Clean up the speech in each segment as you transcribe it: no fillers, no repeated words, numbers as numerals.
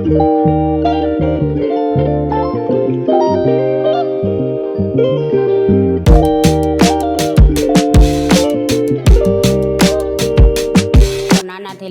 નાનાથી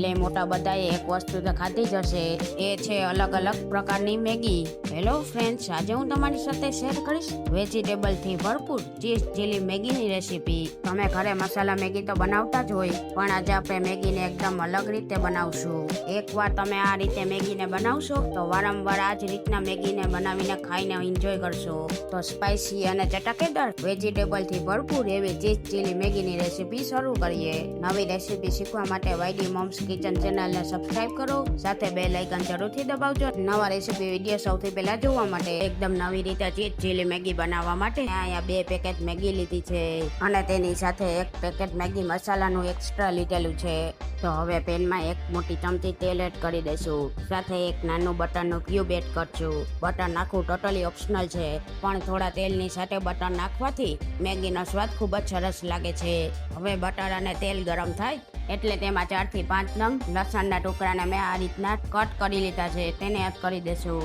લઈ મોટા બધાએ એક વસ્તુ તો ખાધી જ હશે, એ છે અલગ અલગ પ્રકારની મેગી. હેલો ફ્રેન્ડ્સ, આજે હું તમારી સાથે શેર કરીશ વેજીટેબલ થી ભરપૂર ચીઝ ચીલી મેગીની રેસીપી. તમે ઘરે મસાલા મેગી તો બનાવતા જ હોય, પણ આજે આપણે મેગીને એકદમ અલગ રીતે બનાવશું. એકવાર તમે આ રીતે મેગીને બનાવશો તો વારંવાર આ જ રીતના મેગીને બનાવીને ખાઈને એન્જોય કરશો. તો સ્પાઇસી અને ચટાકેદાર વેજીટેબલ થી ભરપૂર એવી ચીઝ ચીલી મેગીની રેસીપી શરૂ કરીએ. નવી રેસીપી શીખવા માટે વાયડી મોમ્સ કિચન ચેનલને સબસ્ક્રાઇબ કરો, સાથે બેલ આઇકન જરૂરથી દબાવજો. નવા રેસીપી વિડીયો સૌથી પહેલા જોવા માટે. એકદમ નવી રીતે ચીઝ ચીલી મેગી બનાવવા માટે અહીંયા 2 પેકેટ મેગી લીધી છે અને તેની સાથે 1 પેકેટ મેગી મસાલાનું એક્સ્ટ્રા લીધેલું છે. તો હવે પેનમાં 1 મોટી ચમચી તેલ એડ કરી દઈશું, સાથે 1 નાનું બટરનું ક્યુબ એડ કરશું. બટર નાખવું ટોટલી ઓપ્શનલ છે, પણ થોડા તેલની સાથે બટર નાખવાથી મેગીનો સ્વાદ ખૂબ જ સરસ લાગે છે. હવે બટર અને તેલ ગરમ થાય એટલે તેમાં 4 થી 5 નંગ લસણના ટુકડાને મેં આ રીતના કટ કરી લીધા છે, તેને એડ કરી દઈશું.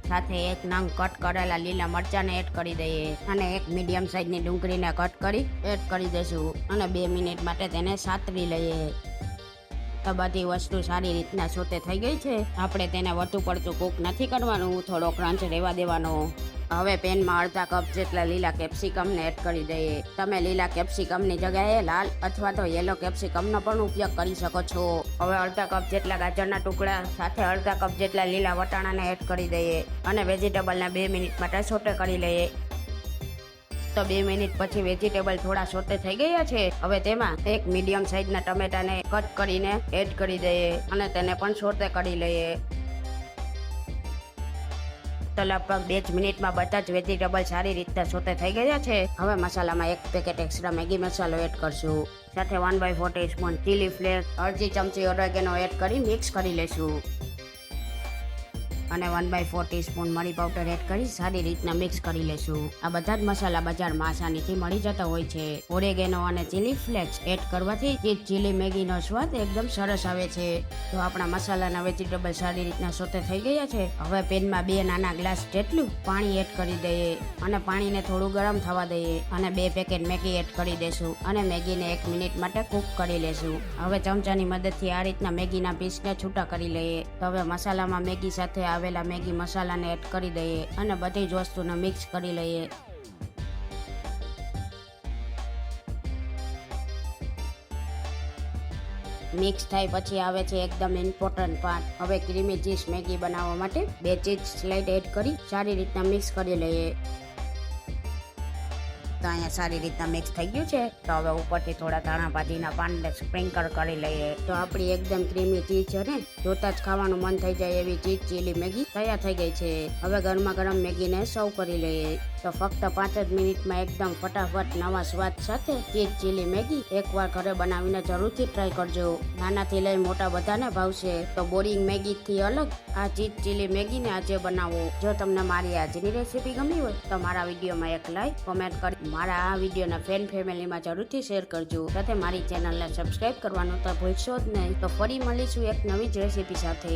સાથે 1 નંગ કટ કરેલા લીલા મરચાને એડ કરી દઈએ અને 1 મીડિયમ સાઇઝની ડુંગળીને કટ કરી એડ કરી દઈશું અને 2 મિનિટ માટે તેને સાતરી લઈએ. તો બધી વસ્તુ સારી રીતના સોતે થઈ ગઈ છે. આપણે તેને વધુ પડતું કૂક નથી કરવાનું, થોડો ક્રંચ રહેવા દેવાનો. હવે પેનમાં અડધા કપ જેટલા લીલા કેપ્સિકમને એડ કરી દઈએ. તમે લીલા કેપ્સિકમની જગ્યાએ લાલ અથવા તો યેલો કેપ્સિકમનો પણ ઉપયોગ કરી શકો છો. હવે અડધા કપ જેટલા ગાજરના ટુકડા સાથે અડધા કપ જેટલા લીલા વટાણાને એડ કરી દઈએ અને વેજીટેબલને 2 મિનિટ માટે સોટે કરી લઈએ. તો 2 મિનિટ પછી વેજીટેબલ થોડા સોતે થઈ ગયા છે. હવે તેમાં 1 મીડિયમ સાઇઝના ટમેટાને કટ કરીને એડ કરી દઈએ અને તેને પણ સોતે કરી લઈએ. તો લગભગ 2 જ મિનિટમાં બધા જ વેજીટેબલ સારી રીતે સોતે થઈ ગયા છે. હવે મસાલામાં 1 પેકેટ એક્સ્ટ્રા મેગી મસાલો એડ કરશું, સાથે 1/4 ટીસ્પૂન ચીલી ફ્લેક્સ, અડધી ચમચી ઓરેગેનો એડ કરી મિક્સ કરી લઈશું અને 1/4 ટીસ્પૂન મરી પાવડર એડ કરી સારી રીતના મિક્સ કરી લેશું. આ બધા જ મસાલા બજારમાં આસાનીથી મળી જતા હોય છે. ઓરેગેનો અને ચીલી ફ્લેક્સ એડ કરવાથી ચીઝ ચીલી મેગીનો સ્વાદ એકદમ સરસ આવે છે. તો આપણા મસાલાના વેજીટેબલ સારી રીતના સોતે થઈ ગયા છે. હવે પેનમાં 2 નાના ગ્લાસ જેટલું પાણી એડ કરી દઈએ અને પાણીને થોડું ગરમ થવા દઈએ અને 2 પેકેટ મેગી એડ કરી દઈશું અને મેગીને 1 મિનિટ માટે કૂક કરી લેશું. હવે ચમચાની મદદથી આ રીતના મેગીના પીસને છૂટા કરી લઈએ. તો હવે મસાલામાં મેગી સાથે આવેલા મેગી મસાલાને એડ કરી દઈએ અને બધી જ વસ્તુને મિક્સ કરી લઈએ. મિક્સ થાય પછી આવે છે એકદમ ઇમ્પોર્ટન્ટ પાર્ટ. હવે ક્રીમી ચીઝ મેગી બનાવવા માટે 2 ચીઝ સ્લાઇડ એડ કરી સારી રીતના મિક્સ કરી લઈએ. તો અહીંયા સારી રીતના મિક્સ થઈ ગયું છે. તો હવે ઉપરથી થોડા ધાણા ભાજીના પાનને સ્પ્રિંકલ કરી લઈએ. તો આપણી એકદમ ક્રીમી ચીઝ છે ને, જોતા જ ખાવાનું મન થઈ જાય એવી ચીઝ ચીલી મેગી તૈયાર થઈ ગઈ છે. હવે ગરમા ગરમ મેગીને સર્વ કરી લઈએ. તો ફક્ત 5 જ મિનિટમાં એકદમ ફટાફટ નવા સ્વાદ સાથે ચીઝ ચીલી મેગી એકવાર ઘરે બનાવીને જરૂરથી ટ્રાય કરજો. નાનાથી લઈ મોટા બધાને ભાવશે. તો બોરિંગ મેગીથી અલગ આ ચીઝ ચીલી મેગીને આજે બનાવો. જો તમને મારી આજની રેસીપી ગમી હોય તો મારા વિડીયોમાં એક લાઈક કોમેન્ટ કરી મારા આ વિડીયોના ફ્રેન્ડ ફેમિલીમાં જરૂરથી શેર કરજો. સાથે મારી ચેનલને સબસ્ક્રાઇબ કરવાનું તો ભૂલશો જ નહીં. તો ફરી મળીશું એક નવી જ રેસીપી સાથે.